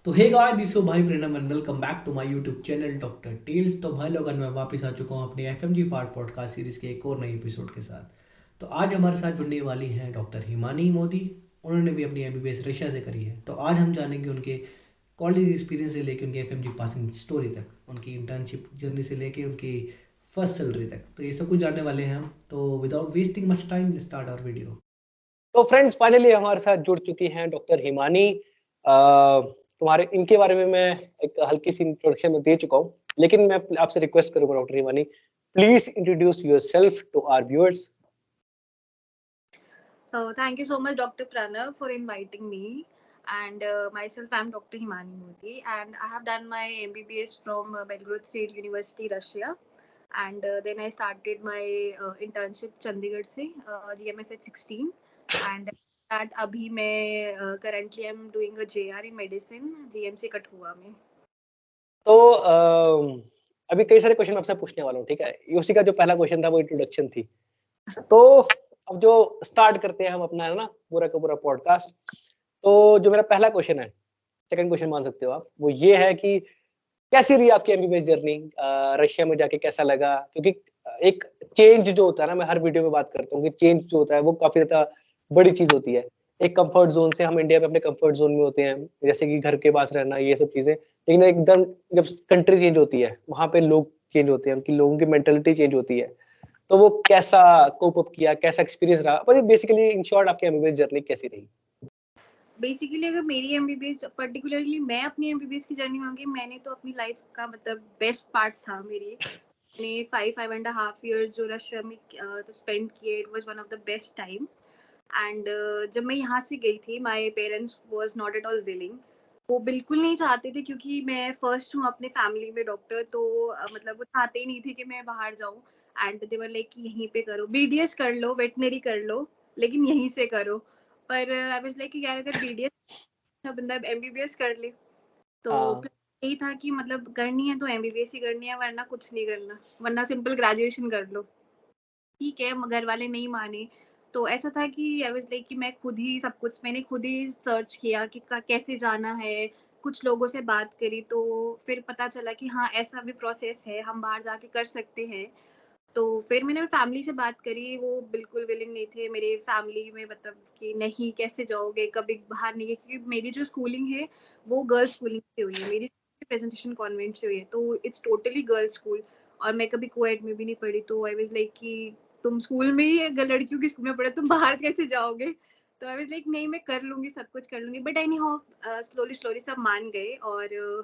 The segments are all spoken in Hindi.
तो हे गाइस दिस इज भाई Pranav and welcome back to my YouTube channel doctor tales. तो भाई लोगन मैं वापस आ चुका हूँ अपने एफएमजी फार्ट पॉडकास्ट सीरीज के एक और नए एपिसोड के साथ। तो आज हमारे साथ जुड़ने वाली हैं डॉक्टर हिमानी मोदी। उन्होंने भी अपनी एमबीबीएस रशिया से करी है। तो आज हम जानेंगे उनके कॉलेज एक्सपीरियंस से लेकर उनके एफएमजी पासिंग स्टोरी तक, उनकी इंटर्नशिप जर्नी से लेकर उनकी फर्स्ट सैलरी तक। तो ये सब कुछ जानने वाले हैं हम। तो without wasting much time start our video. तो फ्रेंड्स फाइनली हमारे साथ जुड़ चुकी हैं डॉक्टर हिमानी। तुम्हारे इनके बारे में मैं एक हल्की सी इंट्रोडक्शन में दे चुका हूँ, लेकिन मैं आपसे रिक्वेस्ट करूंगा doctor Himani, please introduce yourself to our viewers. So thank you so much, Dr. Pranav, for inviting me. And myself, I'm Dr. Himani Modi, and I have done my MBBS from Belgrade State University, Russia. And then I started my internship Chandigarh se, GMS at 16. And that abhi मैं currently I'm doing a JR in medicine, GMC Kathua में. तो अभी कई सारे क्वेश्चन आपसे पूछने वाला हूँ, ठीक है? उसी का जो पहला क्वेश्चन था वो इंट्रोडक्शन थी। तो अब जो स्टार्ट करते हैं हम अपना, है ना, पूरा का पूरा पॉडकास्ट। तो जो मेरा पहला क्वेश्चन है, सेकंड क्वेश्चन मान सकते हो आप, वो ये है कि कैसी रही आपकी एमबीबीएस जर्नी? रशिया में जाके कैसा लगा? क्योंकि एक चेंज जो होता है ना, मैं हर वीडियो में बात करता हूँ कि चेंज जो होता है वो काफी ज्यादा बड़ी चीज होती है। एक कंफर्ट जोन से, हम इंडिया में अपने कंफर्ट जोन में होते हैं, जैसे कि घर के पास रहना, ये सब चीजें, लेकिन एकदम जब कंट्री चेंज होती है, वहां पे लोग चेंज होते हैं, उनकी लोगों की मेंटेलिटी चेंज होती है। तो वो कैसा कोप अप किया, कैसा एक्सपीरियंस रहा? पर बेसिकली इन शॉर्ट आपकी एमबीबीएस जर्नी कैसी रही? बेसिकली अगर मेरी एमबीबीएस, पर्टिकुलरली मैं अपनी एमबीबीएस की जर्नी मांगी, मैंने तो अपनी लाइफ का मतलब बेस्ट पार्ट था मेरी। मैंने 5.5 years जो रशिया में स्पेंड किए, it was one of the best time. And जब मैं यहाँ से गई थी, my parents was not at all willing. वो बिल्कुल नहीं चाहते थे, क्योंकि मैं फर्स्ट हूँ अपने फैमिली में डॉक्टर, तो मतलब वो चाहते ही नहीं थे कि मैं बाहर जाऊँ। एंड दे वर लाइक कि यहीं पे करो, बीडीएस कर लो, वेटनरी कर लो, लेकिन यहीं से करो। पर आई वाज लाइक कि यार अगर बीडीएस बंदा एमबीबीएस कर ले, तो हाँ, यही था कि मतलब करनी है तो एमबीबीएस ही करनी है, वरना कुछ नहीं करना, वरना सिंपल ग्रेजुएशन कर लो। ठीक है, घर वाले नहीं माने। तो ऐसा था कि आई वाज लाइक कि मैं खुद ही सब कुछ, मैंने खुद ही सर्च किया कि कैसे जाना है। कुछ लोगों से बात करी, तो फिर पता चला कि हाँ ऐसा भी प्रोसेस है, हम बाहर जाके कर सकते हैं। तो फिर मैंने फैमिली से बात करी, वो बिल्कुल विलिंग नहीं थे मेरे फैमिली में, मतलब कि नहीं कैसे जाओगे, कभी बाहर नहीं गए, क्योंकि मेरी जो स्कूलिंग है वो गर्ल्स स्कूलिंग से हुई है, मेरी प्रेजेंटेशन कॉन्वेंट से हुई है, तो इट्स टोटली गर्ल्स स्कूल। और मैं कभी कोएड में भी नहीं पढ़ी, तो आई वाज लाइक कि तुम स्कूल में ही अगर लड़कियों के स्कूल में पढ़े, तुम बाहर कैसे जाओगे? तो आई वाज लाइक नहीं, मैं कर लूंगी, सब कुछ कर लूंगी। But any how slowly slowly सब मान गए, और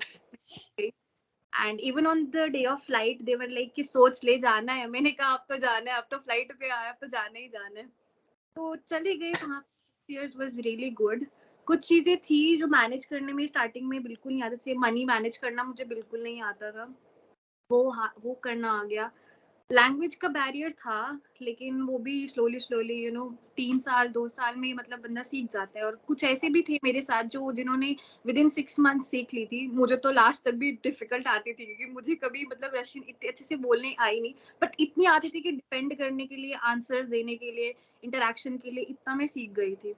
and even on the day of flight they were like कि सोच ले, जाना है। मैंने कहा अब तो जाना है, अब तो फ्लाइट पे आया, अब तो जाना ही जाना है। तो चले गए वहाँ। Years was really good. कुछ चीजें थी जो मैनेज करने में स्टार्टिंग में बिल्कुल नहीं आती थी, मनी मैनेज करना मुझे बिल्कुल नहीं आता था, वो करना आ गया। लैंग्वेज का बैरियर था, लेकिन वो भी स्लोली स्लोली 3 साल 2 साल में मतलब बंदा सीख जाता है। और कुछ ऐसे भी थे मेरे साथ जो जिन्होंने विद इन 6 months सीख ली थी। मुझे तो लास्ट तक भी डिफिकल्ट आती थी, क्योंकि मुझे कभी मतलब रशियन इतने अच्छे से बोलने आई नहीं, बट इतनी आती थी कि डिपेंड करने के लिए, आंसर देने के लिए, इंटरेक्शन के लिए, इतना मैं सीख गई थी।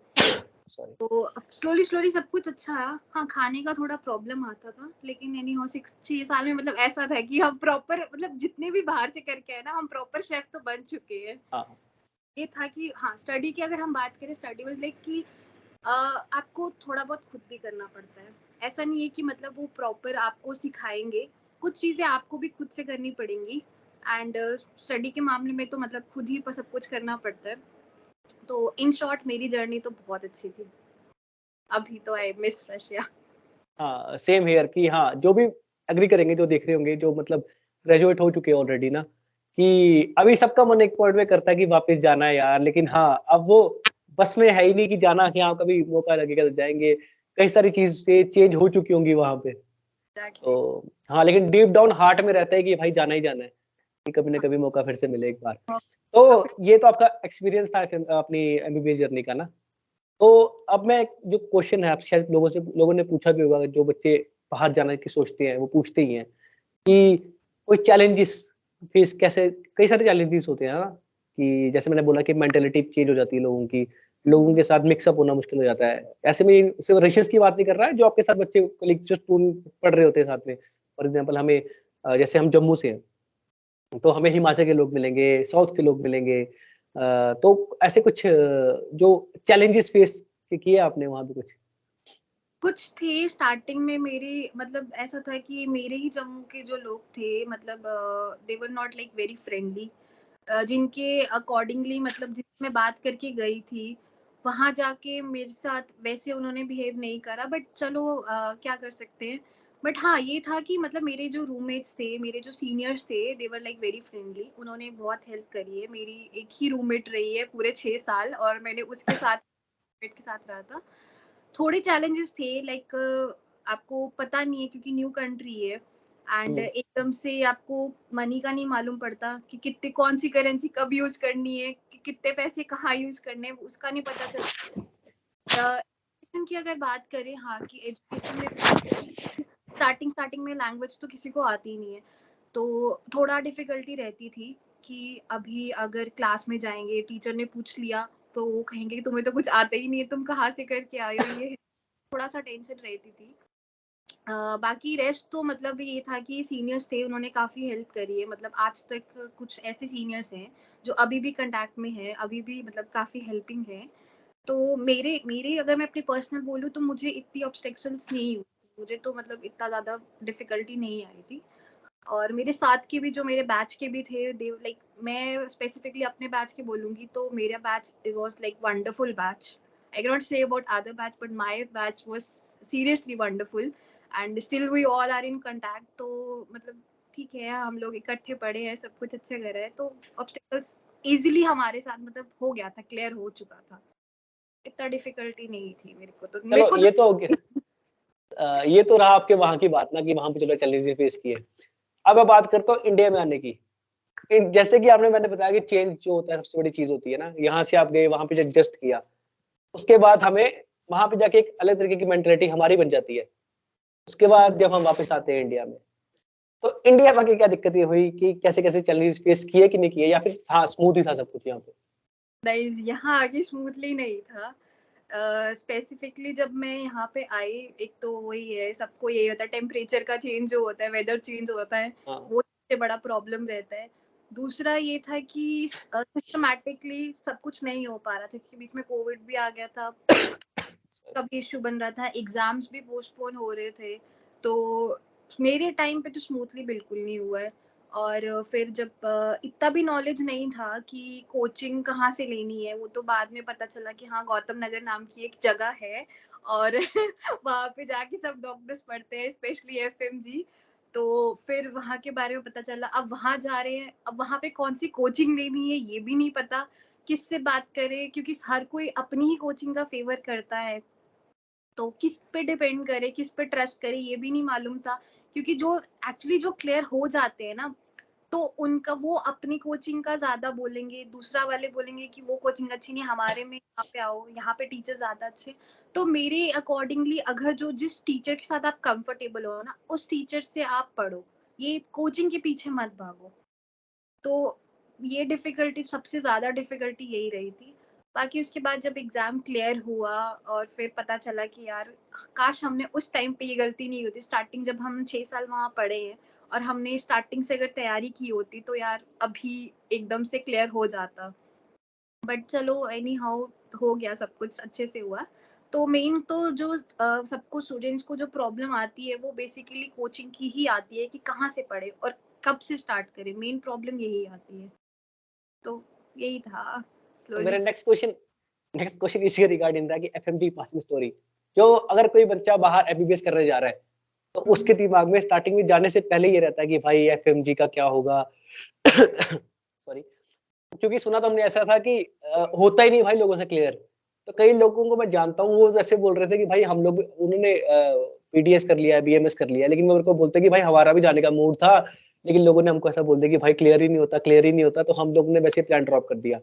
सॉरी। तो स्लोली स्लोली सब कुछ अच्छा आया। हाँ, खाने का थोड़ा प्रॉब्लम आता था, लेकिन एनी हाउ 6 साल में मतलब ऐसा था कि हम प्रॉपर, मतलब जितने भी बाहर से करके आए ना, हम प्रॉपर शेफ तो बन चुके हैं। हाँ, ये था कि हाँ, स्टडी की अगर हम बात करें, स्टडी वाज लाइक कि आपको थोड़ा बहुत खुद भी करना पड़ता है। ऐसा नहीं है कि मतलब वो प्रॉपर आपको सिखाएंगे, कुछ चीजें आपको भी खुद से करनी पड़ेंगी। एंड स्टडी के मामले में तो मतलब खुद ही सब कुछ करना पड़ता है। तो इन शॉर्ट मेरी जर्नी तो बहुत अच्छी थी। अभी तो आई मिस रशिया। हाँ, सेम हियर कि हाँ, जो भी एग्री करेंगे, जो देख रहे होंगे, जो मतलब ग्रेजुएट हो चुके हैं ऑलरेडी ना, कि अभी सबका मन एक पॉइंट में करता है कि वापस जाना है यार, लेकिन हाँ, अब वो बस में है ही नहीं कि जाना, कि हाँ कभी मौका लगेगा तो जाएंगे। कई सारी चीजें चेंज हो चुकी होंगी वहां पे। एग्जैक्टली। तो हाँ, लेकिन डीप डाउन हार्ट में रहता है कि भाई जाना ही जाना है, कि कभी ना कभी मौका फिर से मिले एक बार। तो ये तो आपका एक्सपीरियंस था अपनी एमबीबीएस जर्नी का ना। तो अब मैं जो क्वेश्चन है, आप शायद लोगों ने पूछा भी होगा, जो बच्चे बाहर जाने की सोचते हैं वो पूछते ही हैं कि कोई चैलेंजेस फेस कैसे, कई सारे चैलेंजेस होते हैं ना, कि जैसे मैंने बोला कि मेंटेलिटी चेंज हो जाती है लोगों की, लोगों के साथ मिक्सअप होना मुश्किल हो जाता है। ऐसे में सिर्फ रशियस की बात नहीं कर रहा है, जो आपके साथ बच्चे कलीग जो स्टूडेंट पढ़ रहे होते हैं साथ में। फॉर एग्जाम्पल हमें जैसे हम जम्मू से हैं तो हमें हिमाचल के लोग मिलेंगे, साउथ के लोग मिलेंगे। तो ऐसे कुछ जो चैलेंजेस फेस किए आपने वहां पे कुछ? कुछ थे स्टार्टिंग में मेरे, मतलब ऐसा था कि मेरे ही जम्मू के जो लोग थे, मतलब they were not like very friendly. जिनके अकॉर्डिंगली, मतलब जिससे मैं बात करके गई थी, वहां जाके मेरे साथ वैसे उन्होंने बिहेव नहीं करा। बट चलो क्या कर सकते हैं। बट हाँ, ये था कि मतलब मेरे जो रूममेट्स थे, मेरे जो सीनियर्स थे, they were like very friendly. उन्होंने बहुत हेल्प करी है। मेरी एक ही रूममेट रही है पूरे 6 साल, और मैंने उसके साथ रूममेट के साथ रहा था। थोड़े चैलेंजेस थे, लाइक आपको पता नहीं है क्योंकि न्यू कंट्री है, एंड एकदम से आपको मनी का नहीं मालूम पड़ता कि कितने, कौन सी करेंसी कब यूज करनी है, कि कितने पैसे कहाँ यूज करने हैं, उसका नहीं पता चलता। एजुकेशन की अगर बात करें, हाँ, कि एजुकेशन में स्टार्टिंग में लैंग्वेज तो किसी को आती नहीं है, तो थोड़ा डिफिकल्टी रहती थी कि अभी अगर क्लास में जाएंगे, टीचर ने पूछ लिया तो वो कहेंगे कि तुम्हें तो कुछ आता ही नहीं है, तुम कहाँ से करके आए हो, ये थोड़ा सा टेंशन रहती थी। बाकी रेस्ट तो मतलब ये था कि सीनियर्स थे, उन्होंने काफ़ी हेल्प करी है। मतलब आज तक कुछ ऐसे सीनियर्स हैं जो अभी भी कांटेक्ट में हैं, अभी भी मतलब काफ़ी हेल्पिंग है। तो मेरे मेरे अगर मैं अपनी पर्सनल बोलूँ तो मुझे इतनी ऑब्स्टेकल्स नहीं हुई, मुझे तो मतलब इतना ज़्यादा डिफिकल्टी नहीं आई थी। और मेरे साथ के भी, जो मेरे बैच के भी थे, दे लाइक, मैं स्पेसिफिकली अपने बैच के बोलूंगी तो मेरा batch it was like wonderful batch. I can not say about other batch, but my batch was seriously wonderful, and still we all are in contact. तो मतलब ठीक है, हम लोग इकट्ठे पढ़े हैं, सब कुछ अच्छे कर रहे हैं, तो ऑब्स्टेकल्स इजीली हमारे साथ मतलब हो गया था, क्लियर हो चुका था। इतना डिफिकल्टी नहीं थी मेरे को तो, मेरे चलो को ये तो ये तो रहा आपके वहां की बात ना, कि वहां पे चलो चैलेंजेस फेस किए। अब मैं बात करता हूँ इंडिया में आने की। जैसे कि आपने, मैंने बताया कि चेंज जो होता है सबसे बड़ी चीज होती है ना, यहाँ से आप गए वहां पे एडजस्ट किया, उसके बाद हमें वहां पे जाके एक अलग तरीके की मेंटेलिटी हमारी बन जाती है। उसके बाद जब हम वापस आते हैं इंडिया में, तो इंडिया में आके क्या दिक्कतें हुई, कि कैसे कैसे चैलेंजेस फेस किए कि नहीं किए, या फिर हाँ स्मूथ ही था सब कुछ यहाँ पे? नहीं, यहाँ आगे स्मूथली नहीं था। स्पेसिफिकली जब मैं यहाँ पे आई, एक तो वही है, सबको यही होता है, टेम्परेचर का चेंज जो होता है, वेदर चेंज होता है, हाँ। वो सबसे बड़ा प्रॉब्लम रहता है। दूसरा ये था कि सिस्टमैटिकली सब कुछ नहीं हो पा रहा था, क्योंकि बीच में कोविड भी आ गया था, का भी इश्यू बन रहा था, एग्जाम्स भी पोस्टपोन हो रहे थे। तो मेरे टाइम पे तो स्मूथली बिल्कुल नहीं हुआ है। और फिर जब इतना भी नॉलेज नहीं था कि कोचिंग कहाँ से लेनी है, वो तो बाद में पता चला कि हाँ, गौतम नगर नाम की एक जगह है, और वहाँ पे जाके सब डॉक्टर्स पढ़ते हैं, स्पेशली एफएमजी। तो फिर वहाँ के बारे में पता चला, अब वहाँ जा रहे हैं, अब वहाँ पे कौन सी कोचिंग लेनी है ये भी नहीं पता, किससे बात करें, क्योंकि हर कोई अपनी ही कोचिंग का फेवर करता है। तो किस पे डिपेंड करे, किस पे ट्रस्ट करे, ये भी नहीं मालूम था। क्योंकि जो एक्चुअली जो क्लियर हो जाते हैं ना, तो उनका वो अपनी कोचिंग का ज्यादा बोलेंगे, दूसरा वाले बोलेंगे कि वो कोचिंग अच्छी नहीं, हमारे में यहाँ पे आओ, यहाँ पे टीचर ज्यादा अच्छे। तो मेरे अकॉर्डिंगली, अगर जो जिस टीचर के साथ आप कंफर्टेबल हो ना, उस टीचर से आप पढ़ो, ये कोचिंग के पीछे मत भागो। तो ये डिफिकल्टी, सबसे ज्यादा डिफिकल्टी यही रही थी। बाकी उसके बाद जब एग्जाम क्लियर हुआ, और फिर पता चला कि यार, काश हमने उस टाइम पे ये गलती नहीं होती, स्टार्टिंग जब हम 6 साल वहां पढ़े हैं, और हमने स्टार्टिंग से अगर तैयारी की होती, तो यार अभी एकदम से क्लियर हो जाता। बट चलो, एनी हाउ, हो गया, सब कुछ अच्छे से हुआ। तो मेन तो जो सबको, स्टूडेंट्स को जो प्रॉब्लम आती है, वो बेसिकली कोचिंग की ही आती है, कि कहाँ से पढ़े और कब से स्टार्ट करें, मेन प्रॉब्लम यही आती है। तो यही था, तो स्लोली। मेरा नेक्स्ट क्वेश्चन इसी के रिगार्डिंग था, कि एफएमजी पासिंग स्टोरी, जो अगर कोई बच्चा बाहर एमबीबीएस करने जा रहा है, तो उसके दिमाग में स्टार्टिंग में जाने से पहले ये रहता है कि भाई एफएमजी का क्या होगा। सॉरी। क्योंकि सुना तो हमने ऐसा था कि होता ही नहीं भाई लोगों से क्लियर। तो कई लोगों को मैं जानता हूँ, वो जैसे बोल रहे थे कि भाई हम लोग, उन्होंने पीडीएस कर लिया है, बीएमएस कर लिया है, लेकिन मेरे को बोलते कि भाई हमारा भी जाने का मूड था, लेकिन लोगों ने हमको ऐसा बोल दिया कि भाई क्लियर ही नहीं होता, क्लियर ही नहीं होता, तो हम लोग ने वैसे प्लान ड्रॉप कर दिया।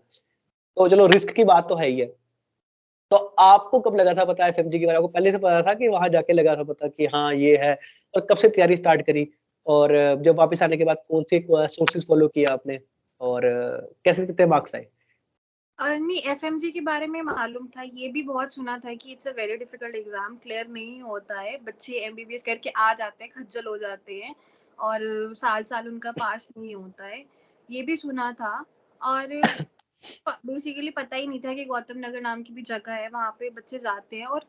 तो चलो रिस्क की बात तो है ही है। तो आपको कब लगा था पता है एफएमजी के बारे में? आपको पहले से पता था कि वहां जाके लगा था पता कि हाँ ये है? और कब से तैयारी स्टार्ट करी? और जब वापस आने के बाद कौन से सोर्सेज फॉलो किया आपने? और कैसे कितने मार्क्स आए? नहीं, एफएमजी के बारे में मालूम था, ये भी बहुत सुना था कि it's a very difficult exam, clear नहीं होता है, बच्चे एमबीबीएस करके आ जाते हैं, खज्जल हो जाते हैं और साल उनका पास नहीं होता है, ये भी सुना था। और बेसिकली पता ही नहीं था कि गौतम नगर नाम की भी जगह है, वहाँ पे बच्चे जाते हैं। और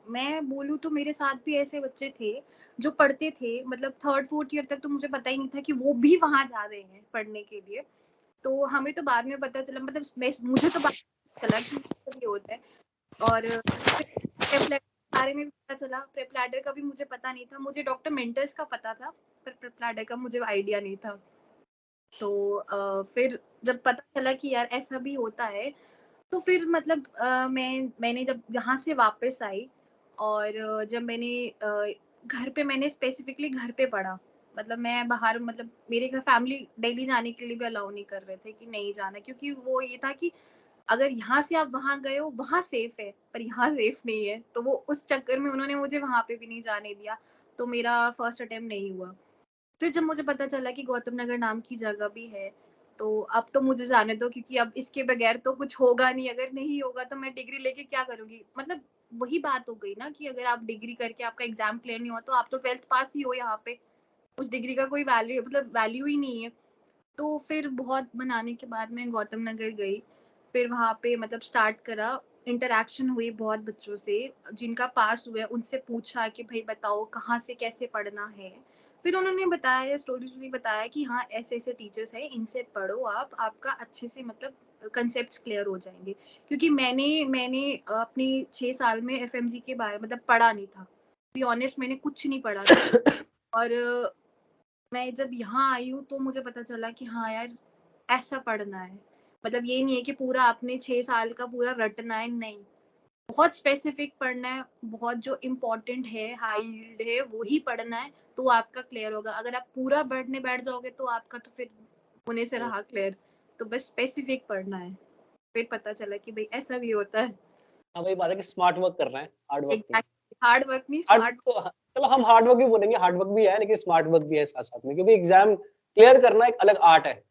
मैं बोलूँ तो मेरे साथ भी ऐसे बच्चे थे जो पढ़ते थे, मतलब 3rd 4th ईयर तक तो मुझे पता ही नहीं था कि वो भी वहाँ जा रहे हैं पढ़ने के लिए। तो हमें तो बाद में पता चला, मतलब मुझे तो बाद में चला कि ये होता है। और फिर प्रेप लैडर के बारे में भी पता चला। प्रेप लैडर का भी मुझे पता नहीं था, मुझे डॉक्टर मेंटर्स का पता था, पर प्रेप लैडर का मुझे आइडिया नहीं था। तो फिर जब पता चला कि यार ऐसा भी होता है, तो फिर मतलब मैंने जब यहाँ से वापस आई और जब घर पे मैंने स्पेसिफिकली घर पे पढ़ा, मतलब मैं बाहर, मतलब मेरे घर फैमिली दिल्ली जाने के लिए भी अलाउ नहीं कर रहे थे कि नहीं जाना, क्योंकि वो ये था कि अगर यहाँ से आप वहाँ गए हो वहाँ सेफ है, पर यहाँ सेफ नहीं है, तो वो उस चक्कर में उन्होंने मुझे वहाँ पे भी नहीं जाने दिया। तो मेरा फर्स्ट अटेम्प्ट नहीं हुआ। फिर जब मुझे पता चला कि गौतम नगर नाम की जगह भी है, तो अब तो मुझे जाने दो, क्योंकि अब इसके बगैर तो कुछ होगा नहीं। अगर नहीं होगा तो मैं डिग्री लेके क्या करूंगी, मतलब वही बात हो गई ना कि अगर आप डिग्री करके आपका एग्जाम क्लियर नहीं हुआ तो आप तो 12th पास ही हो यहाँ पे, उस डिग्री का कोई वैल्यू, मतलब वैल्यू ही नहीं है। तो फिर बहुत मनाने के बाद मैं गौतम नगर गई। फिर वहाँ पे मतलब स्टार्ट करा, इंटरेक्शन हुई बहुत बच्चों से जिनका पास हुआ है, उनसे पूछा कि भाई बताओ कहाँ से कैसे पढ़ना है। फिर उन्होंने बताया, स्टोरी बताया कि हाँ ऐसे ऐसे टीचर्स हैं, इनसे पढ़ो आप, आपका अच्छे से मतलब कंसेप्ट क्लियर हो जाएंगे। क्योंकि मैंने अपनी 6 साल में एफएमजी के बारे मतलब पढ़ा नहीं था, बी ऑनेस्ट मैंने कुछ नहीं पढ़ा था। और मैं जब यहाँ आई हूँ तो मुझे पता चला कि हाँ यार ऐसा पढ़ना है, मतलब ये नहीं है कि पूरा आपने 6 साल का पूरा रटना है, नहीं, बहुत स्पेसिफिक पढ़ना है, बहुत जो इम्पोर्टेंट है, हाई यील्ड है, वो ही पढ़ना है, तो आपका क्लियर होगा। अगर आप पूरा पढ़ने बैठ जाओगे तो आपका तो फिर होने से रहा क्लियर। तो बस स्पेसिफिक पढ़ना है। फिर पता चला कि भाई ऐसा भी होता है। हाँ वही बात है कि स्मार्ट वर्क करना है, हार्ड वर्क नहीं। एग्जैक्टली, हार्ड वर्क नहीं, हार्ड स्मार्ट। तो चलो हम हार्ड वर्क भी बोलेंगे, हार्ड वर्क भी है लेकिन स्मार्ट वर्क भी है साथ साथ में, क्योंकि एग्जाम क्लियर करना एक अलग आर्ट है।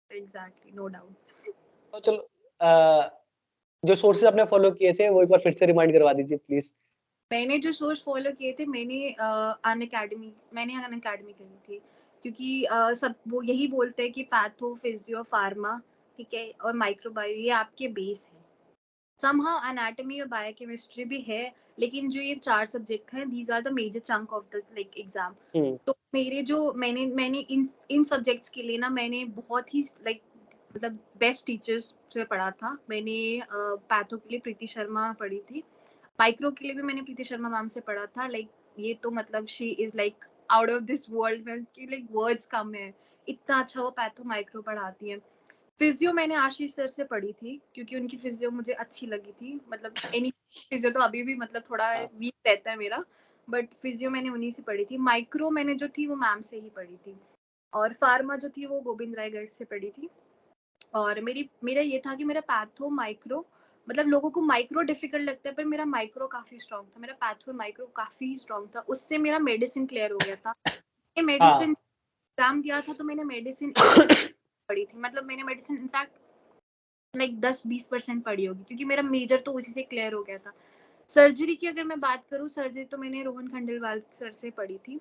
Exactly, no doubt. तो चलो जो सोर्सेज आपने फॉलो किए थे वो एक बार फिर से रिमाइंड करवा दीजिए प्लीज। मैंने जो सोर्स फॉलो किए थे, मैंने अन अकेडमी करी थी, क्योंकि सब वो यही बोलते हैं कि पैथो, फिजियो, फार्मा, ठीक है, और माइक्रोबायो ये आपके बेस है। समहाउ एनाटॉमी और बायोकेमिस्ट्री भी है, लेकिन जो ये 4 सब्जेक्ट हैं, these are the major chunk of the like exam. तो मेरे जो मैंने इन सब्जेक्ट्स के लिए ना मैंने बहुत ही लाइक मतलब बेस्ट टीचर्स से पढ़ा था। मैंने पैथो के लिए प्रीति शर्मा पढ़ी थी, माइक्रो के लिए भी मैंने प्रीति शर्मा मैम से पढ़ा था। लाइक ये तो मतलब she is like out of this world में, कि लाइक वर्ड्स कम है, इतना अच्छा वो पैथो माइक्रो पढ़ाती है। फिजियो मैंने आशीष सर से पढ़ी थी, क्योंकि उनकी फिजियो मुझे अच्छी लगी थी। मतलब एनी फिजियो तो अभी भी मतलब थोड़ा वीक रहता है मेरा, बट फिजियो मैंने उन्हीं से पढ़ी थी। माइक्रो मैंने जो थी वो मैम से ही पढ़ी थी, और फार्मा जो थी वो गोविंद राय गर्ग से पढ़ी थी। और मेरा ये था कि मेरा पैथो माइक्रो, मतलब लोगों को माइक्रो डिफिकल्ट लगता है, पर मेरा माइक्रो काफी स्ट्रॉन्ग था, मेरा पैथो माइक्रो काफी स्ट्रॉन्ग था, उससे मेरा मेडिसिन क्लियर हो गया था। ये मेडिसिन हाँ एग्जाम दिया था तो मैंने मेडिसिन पढ़ी थी, मतलब मैंने मेडिसिन इनफैक्ट लाइक 10-20% पढ़ी होगी, क्योंकि मेरा मेजर तो उसी से क्लियर हो गया था। सर्जरी की अगर मैं बात करूँ, सर्जरी तो मैंने रोहन खंडेलवाल सर से पढ़ी थी,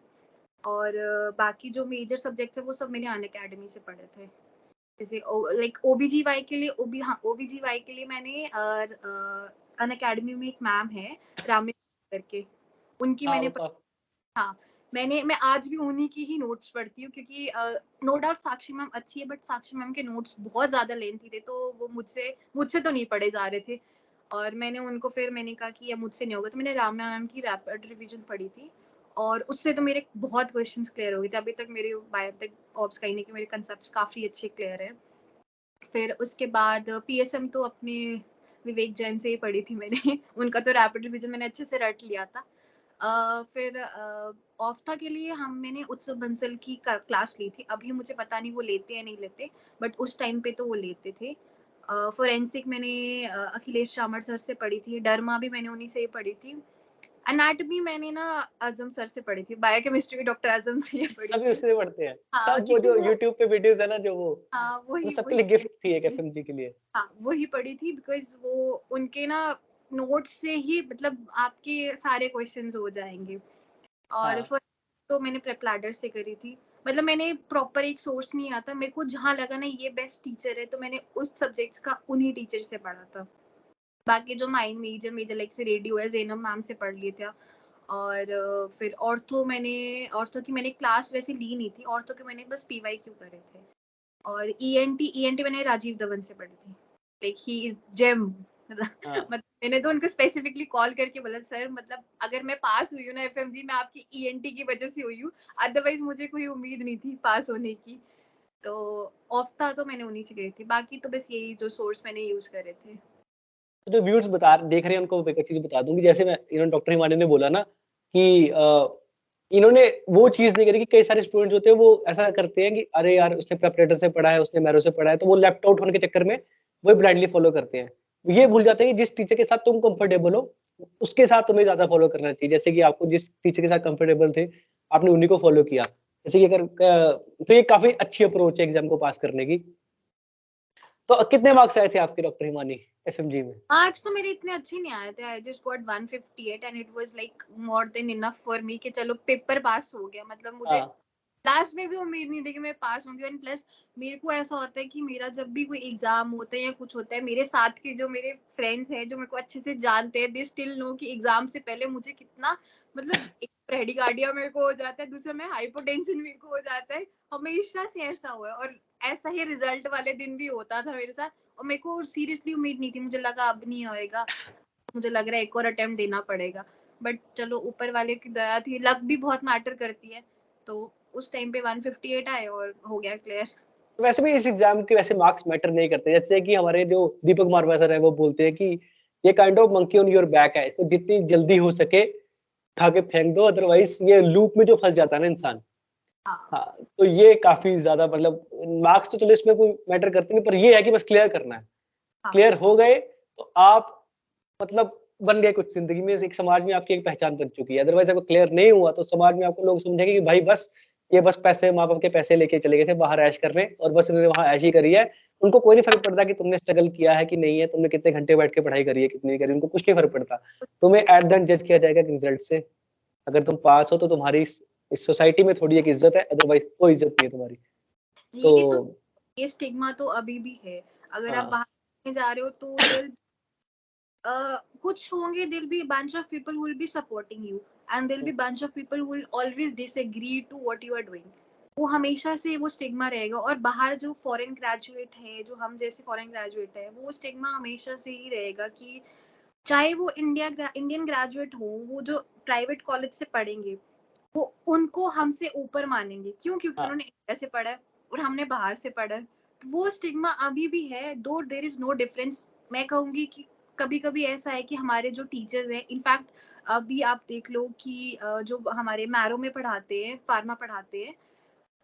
और बाकी जो मेजर सब्जेक्ट्स है वो सब मैंने अन अकेडमी से पढ़े थे। जैसे लाइक ओबीजीवाई के लिए ओबीजीवाई के लिए मैंने अन अकेडमी में एक मैम है रामे करके, उनकी हाँ मैंने वो काफी। हाँ, मैं आज भी उन्हीं की ही नोट्स पढ़ती हूँ, क्योंकि नो डाउट साक्षी मैम अच्छी है, बट साक्षी मैम के नोट्स बहुत ज्यादा लेंथी थे, तो वो मुझसे तो नहीं पढ़े जा रहे थे। और मैंने कहा कि ये मुझसे नहीं होगा, तो मैंने राम्या मैम की रैपिड रिवीजन पढ़ी थी, और उससे तो मेरे बहुत क्वेश्चंस क्लियर हो गए थे। अभी तक मेरे बायोटेक ऑब्स कहीं नहीं कि मेरे कंसेप्ट काफी अच्छे क्लियर है। फिर उसके बाद पीएसएम तो अपने विवेक जैन से ही पढ़ी थी मैंने उनका तो रैपिड रिवीजन मैंने अच्छे से रट लिया था। फिर ऑफ्था के लिए मैंने उत्सव बंसल की क्लास ली थी, अभी मुझे पता नहीं वो लेते या नहीं लेते, बट उस टाइम पे तो वो लेते थे। फोरेंसिक मैंने अखिलेश चामर सर से पढ़ी थी, डरमा भी मैंने उन्हीं से ही पढ़ी थी। एनाटॉमी मैंने ना आजम सर से पढ़ी थी, बायोकेमिस्ट्री भी डॉक्टर आजम से ही पढ़ी सभी थी। उससे पढ़ते हैं। हाँ, सब वो क्योंकि जो वो यूट्यूब पे वीडियोस है ना, जो वो वही सबके वही लिए गिफ्ट थी एक एफएमजी के लिए। हाँ, वही पढ़ी थी बिकॉज़ वो उनके ना नोट्स से ही मतलब आपके सारे क्वेश्चंस हो जाएंगे। और हाँ, फर्स्ट तो मैंने प्रेप लैडर से करी थी। मतलब मैंने प्रॉपर एक सोर्स नहीं आता, मेरे को जहाँ लगा ना ये बेस्ट टीचर है तो मैंने उस सब्जेक्ट्स का उन्हीं टीचर से पढ़ा था। बाकी जो माइन मेजर लाइक से रेडियो है जैनब मैम से पढ़ लिए था। और फिर ऑर्थो की मैंने क्लास वैसे ली नहीं थी, ऑर्थो के मैंने बस पीवाईक्यू करे थे। और ईएनटी मैंने राजीव धवन से पढ़ी थी, लाइक ही इज जेम। हाँ। मतलब मैंने तो उनको स्पेसिफिकली कॉल करके बोला सर मतलब अगर मैं पास हुई हूँ ना एफएमजी में आपकी ईएनटी की वजह से हुई हूँ, अदरवाइज मुझे कोई उम्मीद नहीं थी पास होने की। तो ऑफ था तो मैंने उन्हीं से गई थी, बाकी तो बस यही जो सोर्स मैंने यूज करे थे। तो जो व्यूअर्स देख रहे हैं उनको एक चीज बता दूंगी, जैसे इन्होंने डॉक्टर हिमानी ने बोला ना कि इन्होंने वो चीज नहीं करी कि कई सारे स्टूडेंट्स होते हैं वो ऐसा करते हैं कि अरे यार उसने प्रेपरेटर से पढ़ा है, उसने मैरो से पढ़ा है, तो वो लेफ्ट आउट होने के चक्कर में वो ब्लाइंडली फॉलो करते हैं। ये भूल जाते हैं कि जिस टीचर के साथ तुम कंफर्टेबल हो उसके साथ तुम्हें ज्यादा फॉलो करना चाहिए। जैसे कि आपको जिस टीचर के साथ कंफर्टेबल थे आपने उन्हीं को फॉलो किया। जैसे कि अगर तो ये काफी अच्छी अप्रोच है एग्जाम को पास करने की। तो कितने मार्क्स आए थे आपके डॉक्टर हिमानी एफएमजी में? मार्क्स तो मेरे इतने अच्छे नहीं आए थे, I just got 158 and it was like more than enough for me कि चलो पेपर पास हो गया। मतलब मुझे हाँ, लास्ट में भी उम्मीद नहीं थी कि मैं पास होंगी। एंड प्लस मेरे को ऐसा होता है कि मेरा जब भी कोई एग्जाम होता है या कुछ होता है, मेरे साथ के जो मेरे फ्रेंड्स हैं जो मेरे को अच्छे से जानते हैं, दे स्टिल नो कि एग्जाम से पहले मुझे कितना मतलब एक ब्रेडिकार्डिया मेरे को हो जाता है, दूसरा में हाइपोटेंशन मेरे को हो जाता है। हमेशा से ऐसा हुआ है और ऐसा ही रिजल्ट वाले दिन भी होता था मेरे साथ। और मेरे को सीरियसली उम्मीद नहीं थी, मुझे लगा अब नहीं होएगा, मुझे लग रहा है एक और अटेम्प्ट देना पड़ेगा। बट चलो ऊपर वाले की दया थी, लक भी बहुत मैटर करती है। तो उस टाइम पे 158 आए और हो गया क्लियर। तो वैसे भी इस एग्जाम के वैसे मार्क्स मैटर नहीं करते। जैसे कि हमारे जो दीपक मारवा सर है वो बोलते हैं कि ये kind of monkey on your back है, इसको जितनी जल्दी हो सके उठा के फेंक दो, अदरवाइज ये लूप में जो फंस जाता है ना इंसान। हाँ हाँ, तो ये काफी ज्यादा मतलब मार्क्स तो चलो इसमें कोई मैटर करते नहीं, पर ये है कि बस क्लियर करना है। हाँ क्लियर हो गए तो आप मतलब बन गए कुछ, जिंदगी में एक समाज में आपकी एक पहचान बन चुकी है। अदरवाइज अगर क्लियर नहीं हुआ तो समाज में आपको लोग समझेंगे कि भाई बस ये बस पैसे, माँ बाप के पैसे लेके चले गए थे बाहर ऐश करने और बस इन्होंने वहां ऐश ही करी है। उनको कोई नहीं फर्क पड़ता कि तुमने स्ट्रगल किया है कि नहीं है, तुमने कितने घंटे बैठ के पढ़ाई करी है कितनी नहीं करी, उनको कुछ नहीं फर्क पड़ता। तुम्हें एट द एंड जज किया जाएगा रिजल्ट से। अगर तुम पास हो तो तुम्हारी इस सोसाइटी में थोड़ी एक इज्जत है, अदरवाइज कोई इज्जत नहीं है तुम्हारी। ये तो तो ये स्टिग्मा तो अभी भी है। अगर आप हाँ, बाहर जा रहे हो तो कुछ होंगे, there'll be a bunch of people who will be supporting you and there'll be bunch of people who will always disagree to what you are doing। वो हमेशा से वो स्टिग्मा रहेगा। और बाहर जो फॉरेन ग्रेजुएट है, जो हम जैसे फॉरेन ग्रेजुएट है, वो स्टिग्मा हमेशा से ही रहेगा कि चाहे वो इंडियन ग्रेजुएट हो, वो जो प्राइवेट कॉलेज से पढ़ेंगे वो उनको हमसे ऊपर मानेंगे। क्यों? क्योंकि हाँ, उन्होंने इंडिया से पढ़ा है और हमने बाहर से पढ़ा है। तो वो स्टिग्मा अभी भी है, दो देयर इज नो डिफरेंस। मैं कहूंगी कि कभी कभी ऐसा है कि हमारे जो टीचर्स हैं, इनफैक्ट अभी आप देख लो कि जो हमारे मैरो में पढ़ाते हैं, फार्मा पढ़ाते हैं,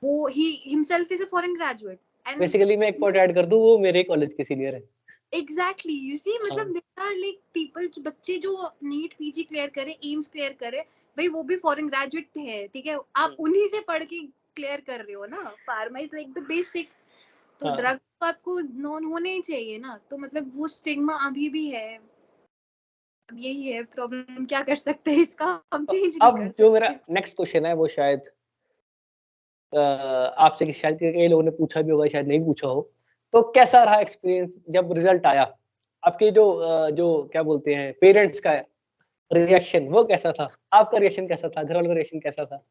वो he himself is a foreign graduate. And basically मैं एक पॉइंट ऐड कर दूं, वो मेरे कॉलेज के सीनियर है। एग्जैक्टली यू सी, मतलब हाँ, देयर आर लाइक पीपल, बच्चे जो नीट पीजी क्लियर करे, एम्स क्लियर करे, भाई वो भी फॉरेन ग्रेजुएट है, ठीक है, आप उन्हीं से पढ़ के क्लियर कर रहे हो ना। Pharma is like the basic. तो हाँ। ड्रग तो आपको नॉन होने ही चाहिए ना। तो मतलब वो स्टिग्मा अभी भी है। अब यही है प्रॉब्लम, क्या कर सकते हैं इसका, हम तो चेंज नहीं अब कर जो मेरा सकते। नेक्स्ट क्वेश्चन है वो शायद आपसे कि शायद कई लोगों ने पूछा भी होगा, शायद नहीं पूछा हो। तो कैसा रहा एक्सपीरियंस जब रिजल्ट आया? आपके जो क्या बोलते हैं पेरेंट्स का रिएक्शन वो कैसा था? आपका रिएक्शन कैसा था? घर वालों का रिएक्शन कैसा था?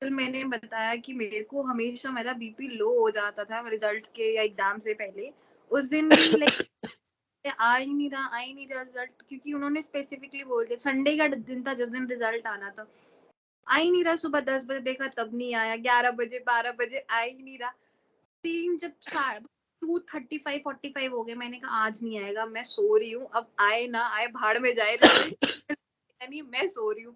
कल मैंने बताया कि मेरे को हमेशा मेरा बीपी लो हो जाता था रिजल्ट के या एग्जाम से पहले। उस दिन भी लाइक आ ही नहीं रहा रिजल्ट, क्योंकि उन्होंने स्पेसिफिकली बोल दिया, संडे का दिन था जिस दिन रिजल्ट आना था, आ ही नहीं रहा। सुबह 10 बजे देखा तब नहीं आया, 11 बजे 12 बजे आ ही नहीं रहा। तीन जब 2:35 45 हो गए, मैंने कहा आज नहीं आएगा, मैं सो रही हूँ, अब आए ना आए भाड़ में जाए रिजल्ट, यानी मैं सो रही हूँ।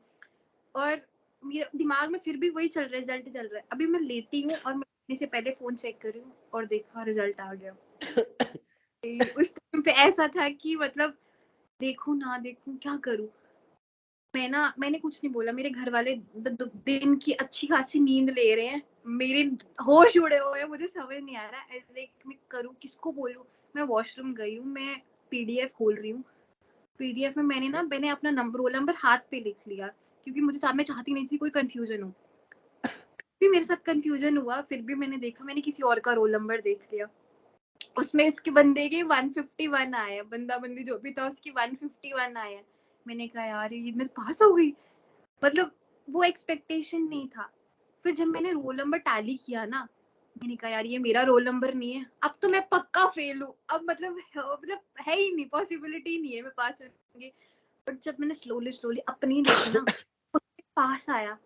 और मेरे दिमाग में फिर भी वही चल रहा है, रिजल्ट चल रहा है। अभी मैं लेटी हूँ और मैं लेटने से पहले फोन चेक कर रही हूँ और देखा रिजल्ट आ गया। उस टाइम पे ऐसा था कि मतलब देखूं ना देखूं क्या करूं। मैंने कुछ नहीं बोला, मेरे घर वाले दिन की अच्छी खासी नींद ले रहे हैं, मेरे होश उड़े हुए हैं, मुझे समझ नहीं आ रहा है लाइक मैं करूँ किसको बोलूँ। मैं वॉशरूम गई हूँ, मैं पीडीएफ खोल रही हूँ, पीडीएफ में मैंने अपना रोल नंबर हाथ पे लिख लिया, क्योंकि मैं चाहती नहीं थी कोई कंफ्यूजन हो। फिर मेरे साथ कंफ्यूजन हुआ, फिर भी मैंने देखा, मैंने किसी और का रोल नंबर देख लिया, उसमें इसके बंदे के 151 आया, बंदा बंदी जो भी था उसकी 151 आया। मैंने कहा यार ये मैं पास हो गई, मतलब वो एक्सपेक्टेशन नहीं था। फिर जब मैंने रोल नंबर टैली किया ना, मैंने कहा यार ये मेरा रोल नंबर नहीं है, अब तो मैं पक्का फेल हूँ, अब मतलब है ही नहीं, पॉसिबिलिटी नहीं है मैं पास होंगी। बट जब मैंने स्लोली स्लोली अपनी देखी ना, उसके पास आया,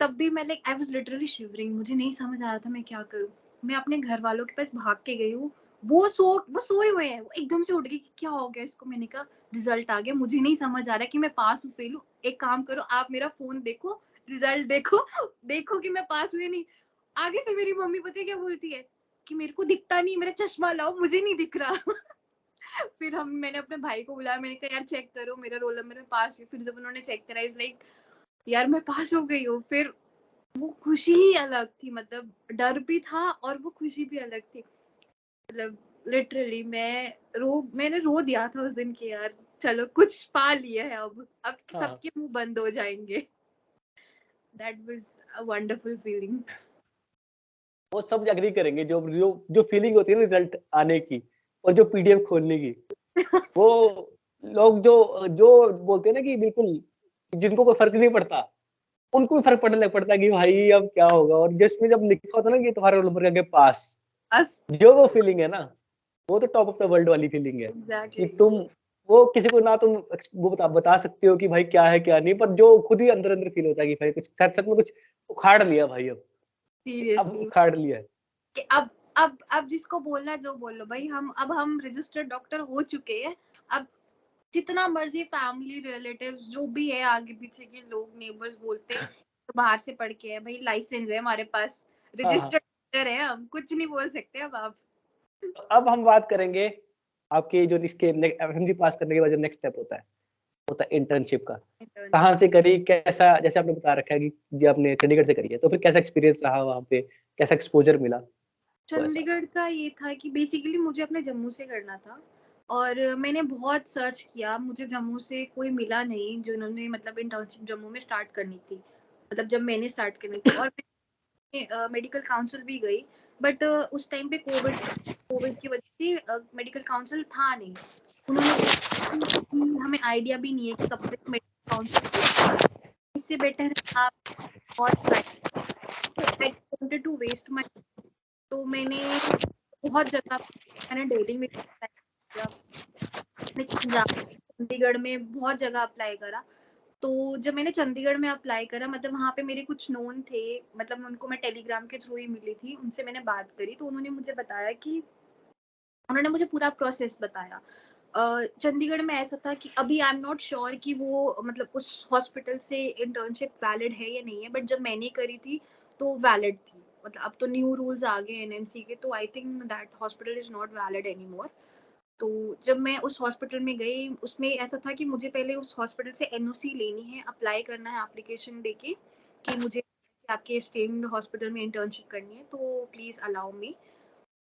तब भी मैं like I was literally shivering, मुझे नहीं समझ आ रहा था मैं क्या करूँ। मैं अपने घर वालों के पास भाग के गई हूँ, वो सोए हुए हैं, वो एकदम से उठ गई कि क्या हो गया इसको। मैंने कहा रिजल्ट आ गया, मुझे नहीं समझ आ रहा कि मैं पास हूँ फेल हूँ, एक काम करो आप मेरा फोन देखो, रिजल्ट देखो, देखो कि मैं पास हुई नहीं। आगे से मेरी मम्मी पता है क्या बोलती है कि मेरे को दिखता नहीं, मेरा चश्मा लाओ, मुझे नहीं दिख रहा। फिर मैंने अपने भाई को बुलाया, मैंने कहा यार चेक करो मेरा रोल नंबर में पास हुई। फिर जब उन्होंने चेक करा, इज लाइक यार मैं पास हो गई हूँ। फिर वो खुशी ही अलग थी, मतलब डर भी था और वो खुशी भी अलग थी। मतलब लिटरली मैंने रो दिया था उस दिन की यार, चलो कुछ पा लिया है, अब हाँ सबके मुंह बंद हो जाएंगे। That was a wonderful feeling. वो सब एग्री करेंगे, जो जो जो फीलिंग होती है रिजल्ट आने की और जो पीडीएफ खोलने की, वो लोग जो जो बोलते हैं ना कि बिल्कुल जिनको कोई फर्क नहीं पड़ता, उनको भी फर्क पड़ने लग पड़ता है कि भाई अब क्या होगा। और जस्ट में जब लिखा होता है ना कि तुम्हारे रोल नंबर के पास, बस जो वो फीलिंग है ना, वो तो टॉप ऑफ द वर्ल्ड वाली फीलिंग है कि एग्जैक्टली। तुम वो किसी को ना तुम वो बता सकते हो कि भाई क्या है क्या नहीं, पर जो खुद ही अंदर अंदर फील होता है कि भाई कुछ सच में कुछ उखाड़ लिया भाई, अब सीरियसली उखाड़ लिया है। कि अब जिसको बोलना जो बोल लो भाई, हम रजिस्टर्ड डॉक्टर हो चुके हैं। अब जितना मर्जी फैमिली रिलेटिव्स जो भी है आगे पीछे के लोग नेबर्स बोलते हैं तो बाहर से पढ़ के है भाई, लाइसेंस है हमारे पास, हाँ हाँ। रजिस्टर्ड डॉक्टर है, हम कुछ नहीं बोल सकते अब आप। तो अब हम बात करेंगे आपके जो इसके एफएमजी पास करने के बाद जो नेक्स्ट स्टेप होता है इंटर्नशिप का। कहाँ से करी, कैसा, जैसे आपने बता रखा है कि जी आपने चंडीगढ़ से करी है, तो फिर कैसा एक्सपीरियंस रहा वहाँ पे, कैसा एक्सपोजर मिला, तो ऐसा। चंडीगढ़ का ये था कि बेसिकली मुझे अपने जम्मू से करना था, और मैंने बहुत सर्च किया, मुझे जम्मू से कोई मिला नहीं जिन्होंने मतलब इंटर्नशिप जम्मू में स्टार्ट करनी थी, मतलब जब मैंने स्टार्ट करनी थी। और मैं मेडिकल काउंसिल भी गई, बट उस टाइम पे कोविड की वजह से मेडिकल काउंसिल था नहीं। उन्होंने बोला कि हमें आइडिया भी नहीं है कि कब तक मेडिकल काउंसिल होगा, इससे बेटर है आप और ट्राई। तो I wanted to waste my, तो मैंने बहुत जगह, मैंने दिल्ली में अप्लाई किया, मैंने पंजाब, चंडीगढ़ में बहुत जगह अप्लाई करा। तो जब मैंने चंडीगढ़ में अप्लाई करा, मतलब वहाँ पे मेरे कुछ नोन थे, मतलब उनको मैं टेलीग्राम के थ्रू ही मिली थी, उनसे मैंने बात करी तो उन्होंने मुझे बताया कि उन्होंने मुझे पूरा प्रोसेस बताया। चंडीगढ़ में ऐसा था कि अभी आई एम नॉट श्योर कि वो मतलब उस हॉस्पिटल से इंटर्नशिप वैलिड है या नहीं है, बट जब मैंने करी थी तो वैलिड थी। मतलब अब तो न्यू रूल्स आ गए एनएमसी के, तो I think that hospital is not valid anymore. तो जब मैं उस हॉस्पिटल में गई, उसमें ऐसा था कि मुझे पहले उस हॉस्पिटल से एनओसी लेनी है, अप्लाई करना है एप्लीकेशन देके कि मुझे आपके स्टेम हॉस्पिटल में इंटर्नशिप करनी है, तो प्लीज अलाउ मी।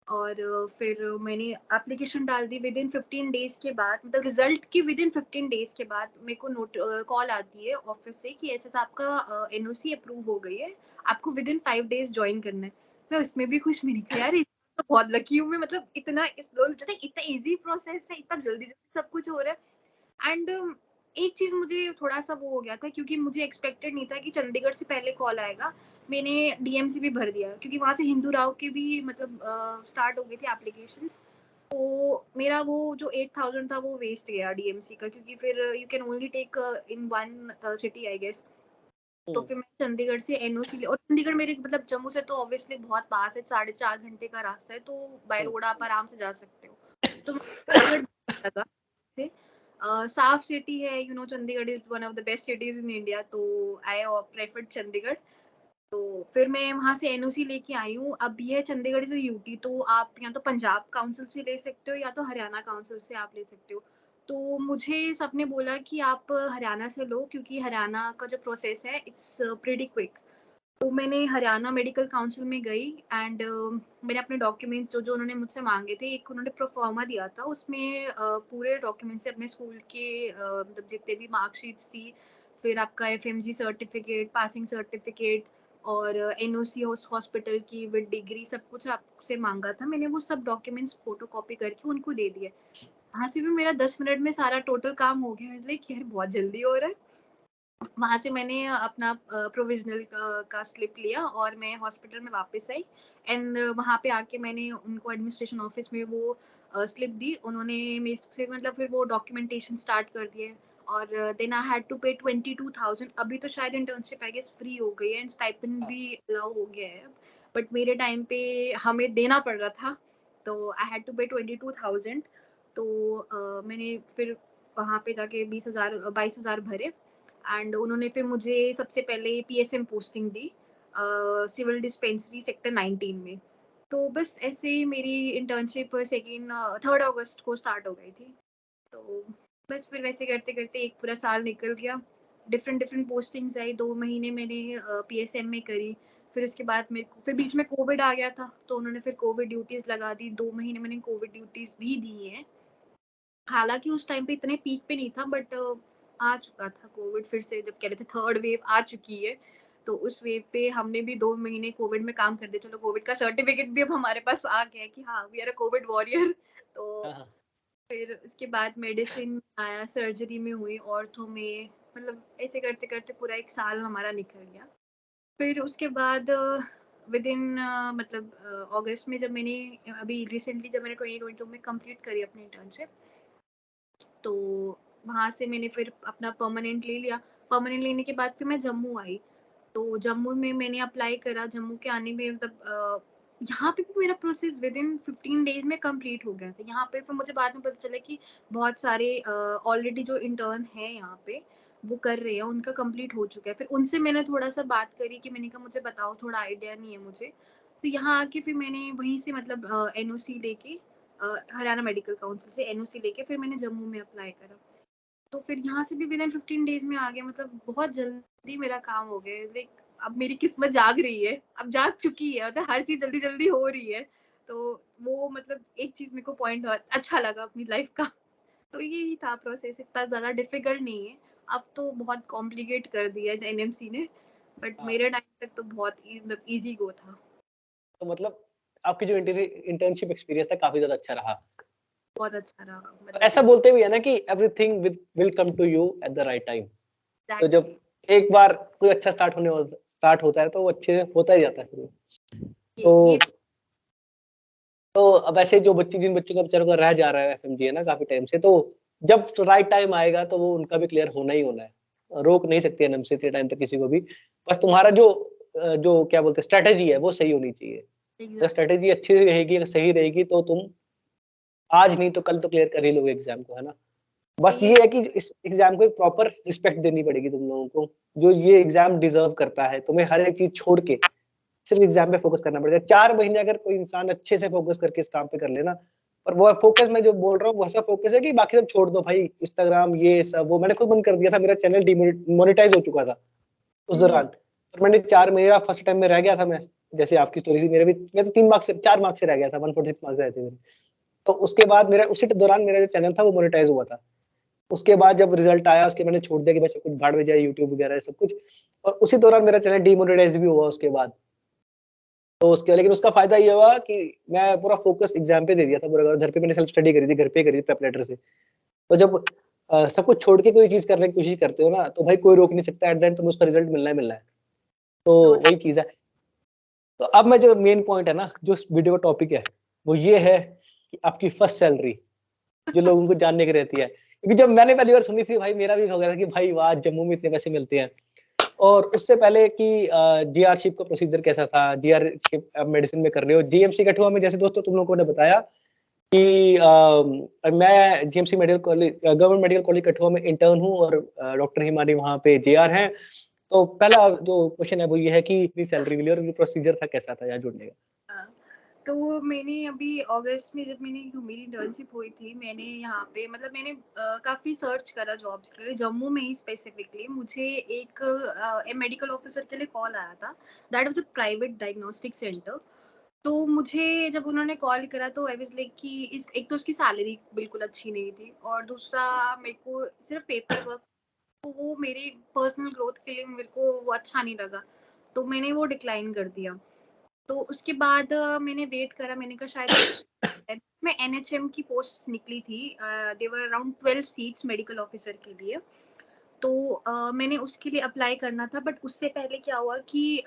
और फिर मैंने एप्लीकेशन डाल दी। विद इन 15 डेज के बाद, मतलब रिजल्ट के विद इन 15 डेज के बाद मेरे को कॉल आती है ऑफिस से कि ऐसा आपका एनओसी अप्रूव हो गई है, आपको विद इन 5 डेज ज्वाइन करना है। मैं उसमें भी खुश, मैंने कहा यार तो बहुत लकी हूँ मैं, मतलब इतना इजी प्रोसेस है, इतना जल्दी जल्दी सब कुछ हो रहा है। एंड एक चीज मुझे थोड़ा सा वो हो गया था, क्योंकि मुझे एक्सपेक्टेड नहीं था कि चंडीगढ़ से पहले कॉल आएगा। मैंने डीएमसी भी भर दिया, क्योंकि वहां से हिंदू राव के भी मतलब स्टार्ट हो गई थी एप्लीकेशंस। तो मेरा वो जो 8000 था वो वेस्ट गया डीएमसी का, क्योंकि फिर you can only take in one city I guess. तो फिर मैं चंडीगढ़ से एनओसी ले, और चंडीगढ़ मेरे मतलब जम्मू से तो ऑब्वियसली बहुत पास है, 4.5 घंटे का रास्ता है, तो बाय रोड आप आराम से जा सकते हो। तो चंडीगढ़ लगा से साफ सिटी है, you know Chandigarh is one of the best cities in India, तो आई प्रेफर्ड चंडीगढ़। तो फिर मैं वहां से एनओसी लेके आई हूँ। अब ये चंडीगढ़ से यूटी, तो आप या तो पंजाब काउंसिल से ले सकते हो या तो हरियाणा काउंसिल से आप ले सकते हो। तो मुझे सबने बोला कि आप हरियाणा से लो, क्योंकि हरियाणा का जो प्रोसेस है इट्स प्रीटी क्विक। तो मैंने हरियाणा मेडिकल काउंसिल में गई एंड मैंने अपने डॉक्यूमेंट्स जो जो उन्होंने मुझसे मांगे थे, एक उन्होंने प्रोफार्मा दिया था, उसमें पूरे डॉक्यूमेंट्स से अपने स्कूल के मतलब जितने भी मार्कशीट्स थी, फिर आपका एफएमजी सर्टिफिकेट, पासिंग सर्टिफिकेट और एनओसी हॉस्पिटल की विद डिग्री, सब कुछ आपसे मांगा था। मैंने वो सब डॉक्यूमेंट्स फोटो कॉपी करके उनको दे दिए। वहाँ से भी मेरा 10 मिनट में सारा टोटल काम हो गया। लाइक यार बहुत जल्दी हो रहा है। वहाँ से मैंने अपना प्रोविजनल का स्लिप लिया और मैं हॉस्पिटल में वापस आई एंड वहाँ पे आके मैंने उनको एडमिनिस्ट्रेशन ऑफिस में वो स्लिप दी। उन्होंने मेरे से मतलब फिर वो डॉक्यूमेंटेशन स्टार्ट कर दिए और देन आई हैड टू पे 22,000। अभी तो शायद इंटर्नशिप आई गेस फ्री हो गई है एंड स्टाइपेंड भी अलाउ हो गया है, बट मेरे टाइम पे हमें देना पड़ रहा था, तो आई हैड टू पे 22,000। तो मैंने फिर वहाँ पे जाके 22,000 भरे एंड उन्होंने फिर मुझे सबसे पहले पीएसएम पोस्टिंग दी सिविल डिस्पेंसरी सेक्टर 19 में। तो बस ऐसे ही मेरी इंटर्नशिप 3 अगस्त को स्टार्ट हो गई थी। तो बस फिर वैसे करते करते एक पूरा साल निकल गया। डिफरेंट डिफरेंट पोस्टिंग्स आई। 2 महीने मैंने पीएसएम में करी। फिर उसके बाद मेरे को फिर बीच में कोविड आ गया था, तो उन्होंने फिर कोविड ड्यूटीज लगा दी। 2 महीने मैंने कोविड ड्यूटीज भी दी हैं। हालांकि उस टाइम पे इतने पीक पे नहीं था, बट आ चुका था कोविड फिर से, जब कह रहे थे थर्ड वेव आ चुकी है। तो उस वेव पे हमने भी 2 महीने कोविड में काम कर दिया। चलो कोविड का सर्टिफिकेट भी अब हमारे पास आ गया है कि हाँ we are a COVID warrior. तो हाँ, हाँ। फिर उसके बाद मेडिसिन आया, सर्जरी में हुई, ऑर्थो में, मतलब ऐसे करते करते पूरा एक साल हमारा निकल गया। फिर उसके बाद विद इन मतलब अगस्त में जब मैंने अभी रिसेंटली जब मैंने 2022 में कंप्लीट करी अपनी इंटर्नशिप, तो वहाँ से मैंने फिर अपना परमानेंट ले लिया। परमानेंट लेने के बाद फिर मैं जम्मू आई। तो जम्मू में मैंने अप्लाई करा। जम्मू के आने में मतलब यहाँ पे भी मेरा प्रोसेस विद इन 15 डेज में कंप्लीट हो गया था। यहाँ पे फिर मुझे बाद में पता चला कि बहुत सारे ऑलरेडी जो इंटर्न है यहाँ पे वो कर रहे हैं, उनका कंप्लीट हो चुका है। फिर उनसे मैंने थोड़ा सा बात करी कि मैंने कहा मुझे बताओ, थोड़ा आइडिया नहीं है मुझे। तो यहाँ आके फिर मैंने वहीं से मतलब एनओसी लेके हरियाणा मेडिकल काउंसिल से एनओसी लेके फिर मैंने जम्मू में अप्लाई करा। तो फिर यहाँ से भी विद इन 15 डेज में आ गया। मतलब बहुत जल्दी मेरा काम हो गया। लाइक अब मेरी किस्मत जाग रही है, अब जाग चुकी है, मतलब हर चीज जल्दी जल्दी हो रही है। तो वो मतलब एक चीज मेरे को पॉइंट अच्छा लगा अपनी लाइफ का। तो यही था प्रोसेस, इतना ज्यादा डिफिकल्ट नहीं है। अब तो बहुत कॉम्प्लिकेट कर दिया है एनएमसी ने, बट हाँ। मेरे टाइम तक तो बहुत मतलब इजी गो था। तो मतलब आपकी जो इंटर्नशिप एक्सपीरियंस था काफी ज्यादा अच्छा रहा। बहुत अच्छा रहा तो मतलब ऐसा बोलते भी है ना कि everything will come to you at the right time. तो जब एग्जैक्टली। एक बार कोई अच्छा स्टार्ट होता है तो वो अच्छे से होता ही जाता है फिर। तो ये तो अब ऐसे जो बच्चे जिन बच्चों का बेचारों का रह जा रहा है एफएमजी है ना काफी टाइम से, तो जब राइट टाइम आएगा तो वो उनका भी क्लियर होना ही होना है। रोक नहीं सकते एनएमसी इतने टाइम तक किसी को भी। बस तुम्हारा जो क्या बोलते हैं स्ट्रेटेजी है वो सही होनी चाहिए। अगर एग्जैक्ट स्ट्रेटेजी अच्छी रहेगी, अगर सही रहेगी तो तुम आज नहीं तो कल तो क्लियर कर ही लोगे एग्जाम को, है ना। बस ये ये है कि इस एग्जाम को एक प्रॉपर रिस्पेक्ट देनी पड़ेगी तुम लोगों को। जो ये एग्जाम डिजर्व करता है, तुम्हें हर एक चीज छोड़ के सिर्फ एग्जाम पे फोकस करना पड़ेगा। 4 महीने अगर कोई इंसान अच्छे से फोकस करके इस काम पे कर लेना, पर वो फोकस मैं जो बोल रहा हूँ वैसा फोकस है कि बाकी सब छोड़ दो भाई, इंस्टाग्राम ये सब वो मैंने खुद बंद कर दिया था। मेरा चैनल डिमोनेटाइज हो चुका था उस दौरान। पर मैंने 4 महीना फर्स्ट टाइम में रह गया था मैं। जैसे आपकी स्टोरी थी, मेरे भी मैं तो 3 मार्क्स से 4 मार्क्स से रह गया था, 146 मार्क्स आए थे मेरे। तो उसके बाद मेरा उसी दौरान मेरा जो चैनल था वो मोनेटाइज हुआ था। उसके बाद जब रिजल्ट आया उसके मैंने छोड़ दिया कि बस सब कुछ भाड़ में जाए, यूट्यूब वगैरह सब कुछ। और उसी दौरान मेरा चैनल डिमोनेटाइज भी हुआ उसके बाद। तो उसके लेकिन उसका फायदा ये हुआ कि मैं पूरा फोकस एग्जाम पे दे दिया था पूरा। घर पे मैंने सेल्फ स्टडी करी थी, घर पे करी थी प्रेप लेटर से। तो जब सब कुछ छोड़ के कोई चीज करने की कोशिश करते हो ना, तो भाई कोई रोक नहीं सकता, एट द एंड तुम्हें उसका रिजल्ट मिलना ही मिलना है। तो वही चीज है। तो अब मैं जो मेन पॉइंट है ना, जो वीडियो का टॉपिक है वो ये है कि आपकी फर्स्ट सैलरी जो लोगों को जानने की रहती है। क्योंकि जब मैंने पहली बार सुनी थी भाई मेरा भी हो गया था कि भाई वाह जम्मू में इतने पैसे मिलते हैं। और उससे पहले कि जीआरशिप का प्रोसीजर कैसा था, जीआरशिप आप मेडिसिन में कर रहे हो जीएमसी कठुआ में, जैसे दोस्तों तुम लोगों ने बताया कि मैं GMC medical college government medical college Kathua में इंटर्न हूँ और डॉक्टर हिमानी वहाँ पे जेआर हैं। तो पहला जो क्वेश्चन है वो ये है कि इतनी सैलरी मिली और प्रोसीजर था कैसा था यहाँ जुड़ने का। तो मैंने अभी अगस्त में जब मेरी इंटर्नशिप हुई थी, मैंने यहाँ पे मतलब मैंने काफ़ी सर्च करा जॉब्स के लिए, जम्मू में ही स्पेसिफिकली मुझे एक मेडिकल ऑफिसर के लिए कॉल आया था। That was a private diagnostic centre. तो मुझे जब उन्होंने कॉल करा तो आई वाज लाइक कि इस एक तो उसकी सैलरी बिल्कुल अच्छी नहीं थी, और दूसरा मेरे को सिर्फ पेपर वर्क, तो वो मेरे पर्सनल ग्रोथ के लिए मेरे को वो अच्छा नहीं लगा, तो मैंने वो डिक्लाइन कर दिया। तो उसके बाद मैंने वेट करा, मैंने कहा शायद में एनएचएम की पोस्ट निकली थी, देवर अराउंड 12 सीट्स मेडिकल ऑफिसर के लिए। तो मैंने उसके लिए अप्लाई करना था, बट उससे पहले क्या हुआ कि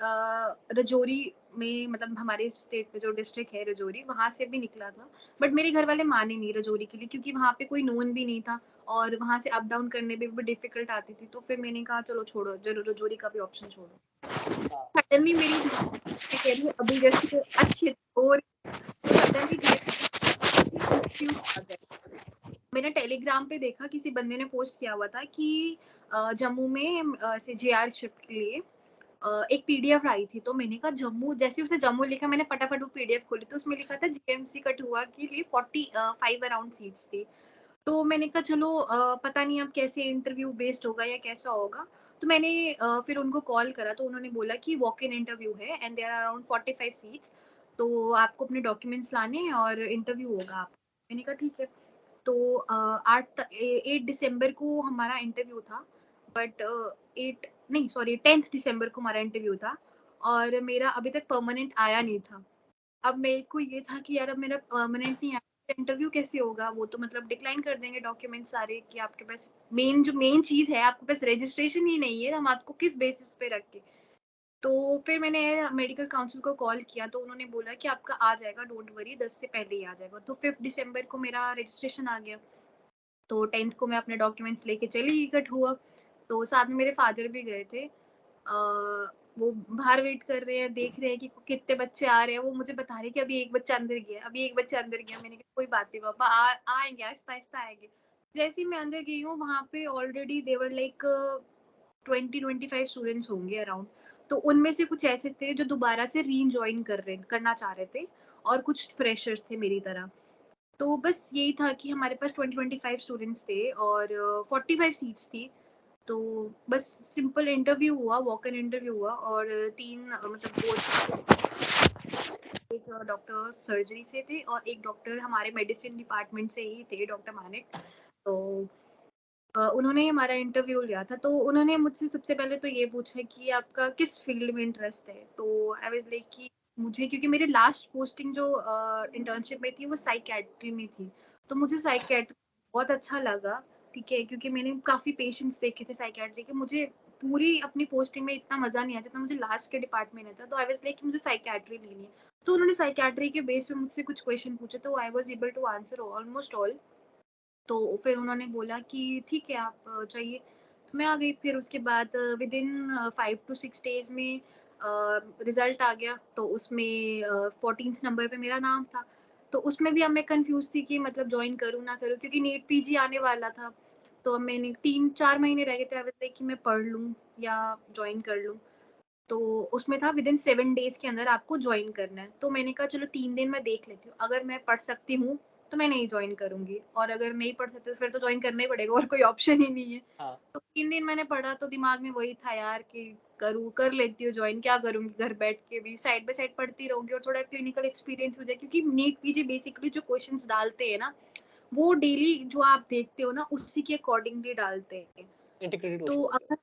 रजौरी में, मतलब हमारे स्टेट में जो डिस्ट्रिक्ट है रजौरी, वहां से भी निकला था। बट मेरे घर वाले माने नहीं रजौरी के लिए, क्योंकि वहां पे कोई नोन भी नहीं था और वहां से अप डाउन करने में भी डिफिकल्ट आती थी। तो फिर मैंने कहा चलो छोड़ो, जरूर रजौरी का भी ऑप्शन छोड़ो। सडनली मेरी कह रही है अभी जैसे अच्छी और सडनली इंटरव्यू आ गया। मैंने टेलीग्राम पे देखा, किसी बंदे ने पोस्ट किया हुआ था कि जम्मू में से जेआर शिफ्ट के लिए एक पीडीएफ आई थी। तो मैंने कहा जम्मू, जैसे उसने जम्मू लिखा मैंने फटाफट वो पीडीएफ खोली, तो उसमें लिखा था जीएमसी कठुआ के लिए 45 अराउंड सीट्स थी। तो मैंने कहा चलो पता नहीं अब कैसे इंटरव्यू बेस्ड होगा या कैसा होगा। तो मैंने फिर उनको कॉल करा, तो उन्होंने बोला कि वॉक इन इंटरव्यू है and there are around 45 seats, तो आपको अपने डॉक्यूमेंट्स लाने हैं और इंटरव्यू होगा आप। मैंने कहा ठीक है। तो 8 दिसंबर को हमारा इंटरव्यू था, बट 8 नहीं सॉरी 10 दिसंबर को हमारा इंटरव्यू था, और मेरा अभी तक परमानेंट आया नहीं था। अब मेरे को ये था कि यार अब मेरा परमानेंट नहीं आया, इंटरव्यू कैसे होगा, वो तो मतलब डिक्लाइन कर देंगे डॉक्यूमेंट सारे कि आपके पास मेन चीज है, आपके पास रजिस्ट्रेशन ही नहीं है, हम आपको किस बेसिस पे रख के। तो फिर मैंने मेडिकल काउंसिल को कॉल किया, तो उन्होंने बोला कि आपका आ जाएगा, डोंट वरी, 10 से पहले ही आ जाएगा। तो 5 दिसंबर को मेरा रजिस्ट्रेशन आ गया। तो 10th को मैं अपने डॉक्यूमेंट्स लेके चली कठुआ। तो साथ में मेरे फादर भी गए थे। वो बाहर वेट कर रहे हैं, देख रहे हैं कि कितने बच्चे आ रहे हैं। वो मुझे बता रहे हैं कि अभी एक बच्चा अंदर गया, अभी एक बच्चा अंदर गया। मैंने कहा कोई बात नहीं पापा, आएंगे आहिस्ता आहिस्ता आएंगे। जैसे ही मैं अंदर गई हूँ, वहां पे ऑलरेडी देवर लाइक 20-25 स्टूडेंट्स होंगे अराउंड। तो उनमें से कुछ ऐसे थे जो दोबारा से री ज्वाइन करना चाह रहे थे, और कुछ फ्रेशर्स थे मेरी तरह। तो बस यही था कि हमारे पास 20-25 स्टूडेंट्स थे और 45 सीट्स थी। तो बस सिंपल इंटरव्यू हुआ, वॉक इन इंटरव्यू हुआ, और 3 मतलब एक डॉक्टर सर्जरी से थे और एक डॉक्टर हमारे मेडिसिन डिपार्टमेंट से ही थे, डॉक्टर मानिक। तो उन्होंने हमारा इंटरव्यू लिया था। तो उन्होंने मुझसे सबसे पहले तो ये पूछा कि आपका किस फील्ड में इंटरेस्ट है। तो आई वाज लाइक कि मुझे, क्योंकि मेरी लास्ट पोस्टिंग जो इंटर्नशिप में थी वो साइकेट्री में थी, तो मुझे साइकेट्री बहुत अच्छा लगा। ठीक है, क्योंकि मैंने काफी पेशेंट्स देखे थे साइकेट्री के। मुझे पूरी अपनी पोस्टिंग में इतना मजा नहीं आया जितना मुझे लास्ट के डिपार्टमेंट में था। तो आई वाज लाइक कि मुझे साइकेट्री लेनी है। तो उन्होंने साइकेट्री के बेस पे मुझसे कुछ क्वेश्चन पूछे, तो I was able to answer almost all. तो फिर उन्होंने बोला कि ठीक है आप चाहिए, तो मैं आ गई। फिर उसके बाद विद इन 5 to 6 डेज में रिजल्ट आ गया। तो उसमें 14th नंबर पे मेरा नाम था। तो उसमें भी अब मैं कंफ्यूज थी कि मतलब ज्वाइन करूँ ना करूँ, क्योंकि नीट पीजी आने वाला था। तो अब मैंने 3-4 महीने रह गए थे, कि मैं पढ़ लूँ या ज्वाइन कर लूँ। तो उसमें था विद इन 7 डेज के अंदर आपको ज्वाइन करना है। तो मैंने कहा चलो 3 दिन मैं देख लेती हूँ, अगर मैं पढ़ सकती हूँ तो मैं नहीं ज्वाइन करूंगी, और अगर नहीं पढ़ सकते तो फिर तो ज्वाइन करना ही पड़ेगा, और कोई ऑप्शन ही नहीं है। हाँ। तो 3 दिन मैंने पढ़ा, तो दिमाग में वही था यार कि कर लेती हूँ ज्वाइन, क्या करूंगी घर बैठ के भी, साइड बाय साइड पढ़ती रहूंगी और थोड़ा क्लिनिकल एक्सपीरियंस हो जाए। क्योंकि नीट पीजी बेसिकली जो क्वेश्चंस डालते हैं ना, वो डेली जो आप देखते हो ना उसी के अकॉर्डिंगली डालते हैं। इंटीग्रेटेड तो क्वेश्चन।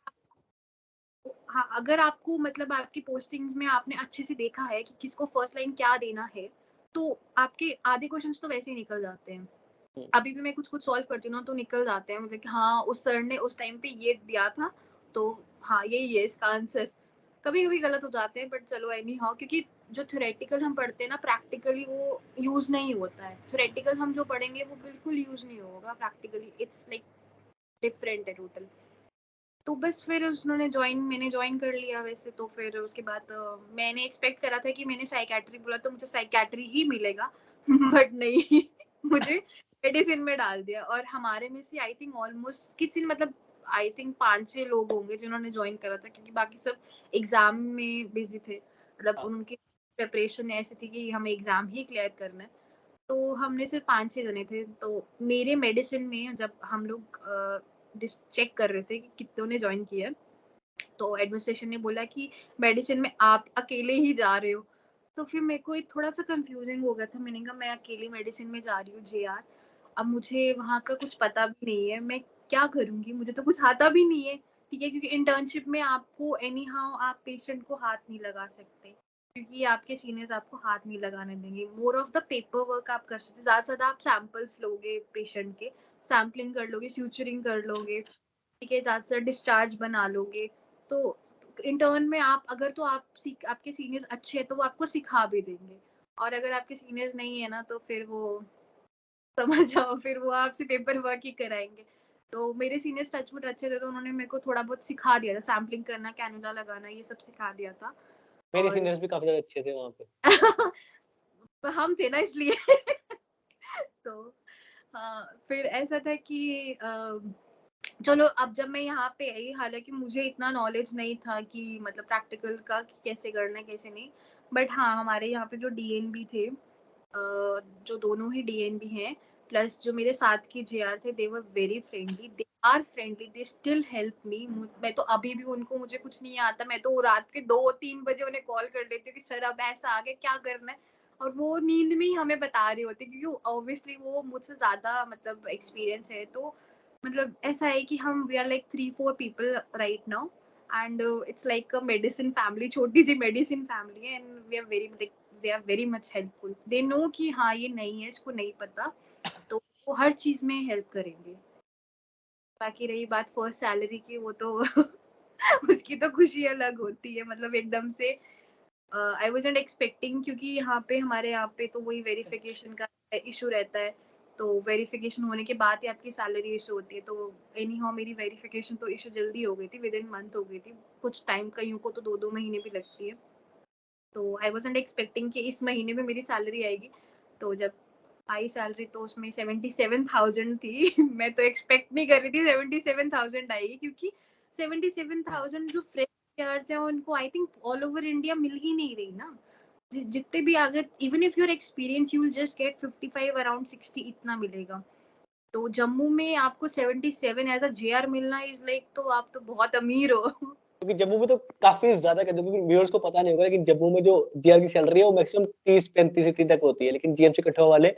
हाँ, अगर आपको मतलब आपकी पोस्टिंग्स में आपने अच्छे से देखा है कि किसको फर्स्ट लाइन क्या देना है, तो आपके आधे क्वेश्चंस तो वैसे ही निकल जाते हैं। अभी भी मैं कुछ कुछ सॉल्व करती हूँ ना, तो निकल जाते हैं, मतलब कि हाँ उस सर ने उस टाइम पे ये दिया था, तो हाँ यही है इसका आंसर। कभी कभी गलत हो जाते हैं, बट चलो एनी हाउ, क्योंकि जो थ्योरेटिकल हम पढ़ते हैं ना, प्रैक्टिकली वो यूज नहीं होता है। थ्योरेटिकल हम जो पढ़ेंगे वो बिल्कुल यूज नहीं होगा प्रैक्टिकली, इट्स लाइक डिफरेंट है टोटल। तो बस फिर मैंने ज्वाइन कर लिया वैसे। तो फिर उसके बाद मैंने एक्सपेक्ट करा था कि मैंने साइकेट्री बोला तो मुझे साइकेट्री ही मिलेगा बट नहीं मुझे मेडिसिन में डाल दिया। और हमारे में से आई थिंक ऑलमोस्ट किसी ने मतलब आई थिंक 5-6 लोग होंगे जिन्होंने ज्वाइन करा था, क्योंकि बाकी सब एग्जाम में बिजी थे, मतलब हाँ। उनके प्रिपरेशन ऐसी थी कि हमें एग्जाम ही क्लियर करना है। तो हमने सिर्फ 5-6 जने थे। तो मेरे मेडिसिन में जब हम लोग चेक कर रहे थे कि कितनों ने ज्वाइन किया है, तो एडमिनिस्ट्रेशन ने बोला कि मेडिसिन में आप अकेले ही जा रहे हो। तो फिर मेरे को एक थोड़ा सा कंफ्यूजिंग हो गया था। मैंने कहा मैं अकेली मेडिसिन में जा रही हूँ जेआर, अब मुझे वहाँ का कुछ पता भी नहीं है, मैं क्या करूँगी, मुझे तो कुछ आता भी नहीं है, ठीक है, क्योंकि इंटर्नशिप में आपको एनी हाउ आप पेशेंट को हाथ नहीं लगा सकते, क्योंकि आपके सीनियर्स आपको हाथ नहीं लगाने देंगे। More of the paper work आप कर सकते, ज़्यादा से ज़्यादा आप सैंपल्स लोगे पेशेंट के, सैम्पलिंग कर लोगे, स्यूचरिंग कर लोगे, ठीक है, ज़्यादा से ज़्यादा डिस्चार्ज बना लोगे। तो इंटर्न में आप अगर तो आपके सीनियर्स अच्छे हैं तो वो आपको सिखा भी देंगे, और अगर आपके सीनियर्स नहीं है ना तो फिर वो समझ जाओ, फिर वो आपसे पेपर वर्क ही कराएंगे। तो मेरे सीनियर्स टचवुड अच्छे थे, तो उन्होंने मेरे को थोड़ा बहुत सिखा दिया था, सैम्पलिंग करना, कैनुला लगाना, ये सब सिखा दिया था। मेरे और सीनियर्स भी काफी ज्यादा अच्छे थे वहाँ पे। हम थे ना इसलिए तो हाँ, फिर ऐसा था कि चलो अब जब मैं यहाँ पे आई, हालांकि मुझे इतना नॉलेज नहीं था कि मतलब प्रैक्टिकल का कि कैसे करना है कैसे नहीं, बट हाँ हमारे यहाँ पे जो डीएनबी थे, जो दोनों ही डीएनबी हैं, प्लस जो मेरे साथ के जेआर थे, they were very friendly, they are friendly, they still help me. मैं तो अभी भी उनको, मुझे कुछ नहीं आता, मैं तो रात के 2-3 बजे उन्हें कॉल कर लेती हूँ कि सर अब ऐसा आ गया, क्या करना है, और वो नींद में ही हमें बता रही होती, क्योंकि ऑब्वियसली वो मुझसे ज्यादा मतलब एक्सपीरियंस है। तो मतलब ऐसा है कि हम we are like 3-4 people right now, and it's like a medicine family, छोटी सी मेडिसिन फैमिली है, and we are very, they are very much helpful, they know कि हाँ ये नहीं है, इसको नहीं पता, तो वो हर चीज में हेल्प करेंगे। बाकी रही बात फर्स्ट सैलरी की, वो तो उसकी तो खुशी अलग होती है, मतलब एकदम से आई वाज़न्ट एक्सपेक्टिंग, क्योंकि हमारे यहाँ पे तो वही वेरिफिकेशन का इशू रहता है, तो वेरिफिकेशन होने के बाद ही आपकी सैलरी इशू होती है। तो एनी हाउ मेरी वेरिफिकेशन तो इशू जल्दी हो गई थी, विद इन मंथ हो गई थी, कुछ टाइम कईयों को तो 2-2 महीने भी लगती है। तो आई वाज़न्ट एक्सपेक्टिंग कि इस महीने में मेरी सैलरी आएगी। तो जब आई सैलरी तो उसमें 77,000 थी मैं तो एक्सपेक्ट नहीं कर रही थी 77,000 आएगी, क्योंकि 77,000 जो फ्रेश ग्रेजुएट्स हैं उनको I think all over India मिल ही नहीं रही ना। जितने भी अगर even if your experience you will just get 55 around 60 इतना मिलेगा। तो जम्मू में आपको 77 एज अ जेआर मिलना इज लाइक, तो आप तो बहुत अमीर हो क्योंकि जम्मू में तो काफी ज्यादा कर दो, क्योंकि व्यूअर्स को पता नहीं होगा, लेकिन जम्मू में जो जीआर की सैलरी है वो मैक्सिमम 30-35 तक होती है, लेकिन जीएमसी कठुआ वाले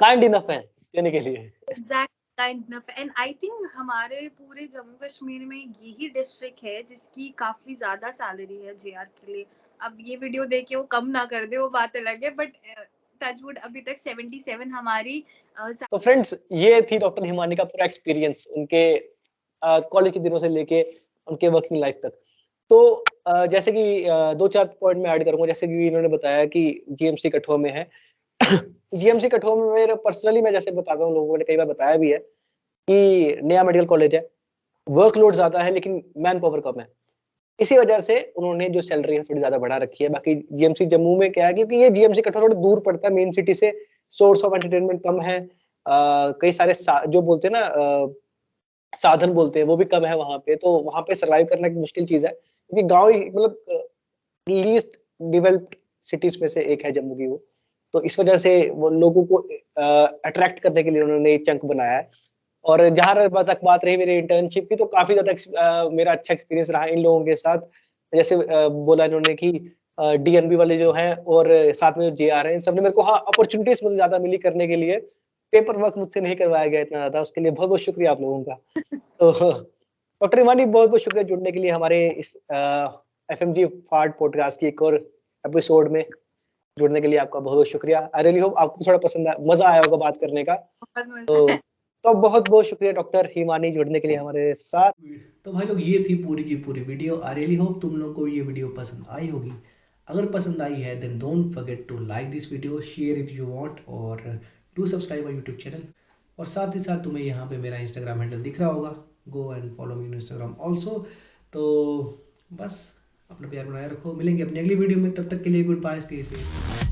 काइंड इनफ है देने के लिए। Exact kind enough, and I think हमारे पूरे जम्मू कश्मीर में यही डिस्ट्रिक्ट है जिसकी काफी ज्यादा सैलरी है जेआर के लिए। अब ये वीडियो देख के वो कम ना कर दे, वो बात अलग है, बट टचवुड अभी तक 77 हमारी तो फ्रेंड्स, ये थी डॉक्टर हिमानी का पूरा एक्सपीरियंस, उनके कॉलेज के दिनों से लेके उनके वर्किंग लाइफ तक। तो जैसे कि 2-4 पॉइंट में ऐड करूंगा, जैसे कि इन्होंने बताया कि जीएमसी कठुआ में है। जीएमसी कठुआ में मेरे पर्सनली, मैं जैसे बताता हूँ, लोगों ने कई बार बताया भी है कि नया मेडिकल कॉलेज है, वर्कलोड ज्यादा है लेकिन मैन पावर कम है, इसी वजह से उन्होंने जो सैलरी है थोड़ी ज्यादा बढ़ा रखी है। बाकी जीएमसी जम्मू में क्या है, क्योंकि ये जीएमसी कठुआ थोड़ा दूर पड़ता है मेन सिटी से, सोर्स ऑफ एंटरटेनमेंट कम है, कई सारे जो बोलते हैं ना साधन बोलते हैं, वो भी कम है वहां पे, तो वहां पे सर्वाइव करना एक मुश्किल चीज है, क्योंकि गांव मतलब लीस्ट डेवलप्ड सिटीज में से एक है जम्मू की वो। तो इस वजह से वो लोगों को अट्रैक्ट करने के लिए उन्होंने एक चंक बनाया है। और जहां तक बात रही मेरे इंटर्नशिप की, तो काफी ज्यादा मेरा अच्छा एक्सपीरियंस रहा इन लोगों के साथ। जैसे बोला इन्होंने कि डीएनबी वाले जो हैं और साथ में जो जेआर हैं, इन सबने मेरे को हाँ अपॉर्चुनिटीज मुझे ज्यादा मिली करने के लिए। पेपर वर्क मुझसे नहीं करवाया गया इतना ज्यादा, उसके लिए बहुत बहुत शुक्रिया आप लोगों का। तो डॉक्टर हिमानी, बहुत बहुत शुक्रिया जुड़ने के लिए हमारे इस एफएमजी फार्ट पॉडकास्ट की एक और एपिसोड में जुड़ने के लिए आपका बहुत बहुत शुक्रिया। आई रियली होप आपको थोड़ा मजा आया होगा बात करने का। तो बहुत बहुत शुक्रिया डॉक्टर हिमानी जुड़ने के लिए हमारे साथ। तो भाई लोग, ये थी पूरी की पूरी वीडियो। आई रियली होप तुम लोग को ये वीडियो पसंद आई होगी। अगर पसंद आई है then don't forget to like this video, share if you want, और do subscribe my YouTube channel. और साथ ही साथ तुम्हें यहाँ पे मेरा इंस्टाग्राम हैंडल दिख रहा होगा, go and follow me on Instagram also. तो बस अपना प्यार बनाए रखो, मिलेंगे अपनी अगली वीडियो में, तब तक के लिए गुड बाय, स्टे सेफ।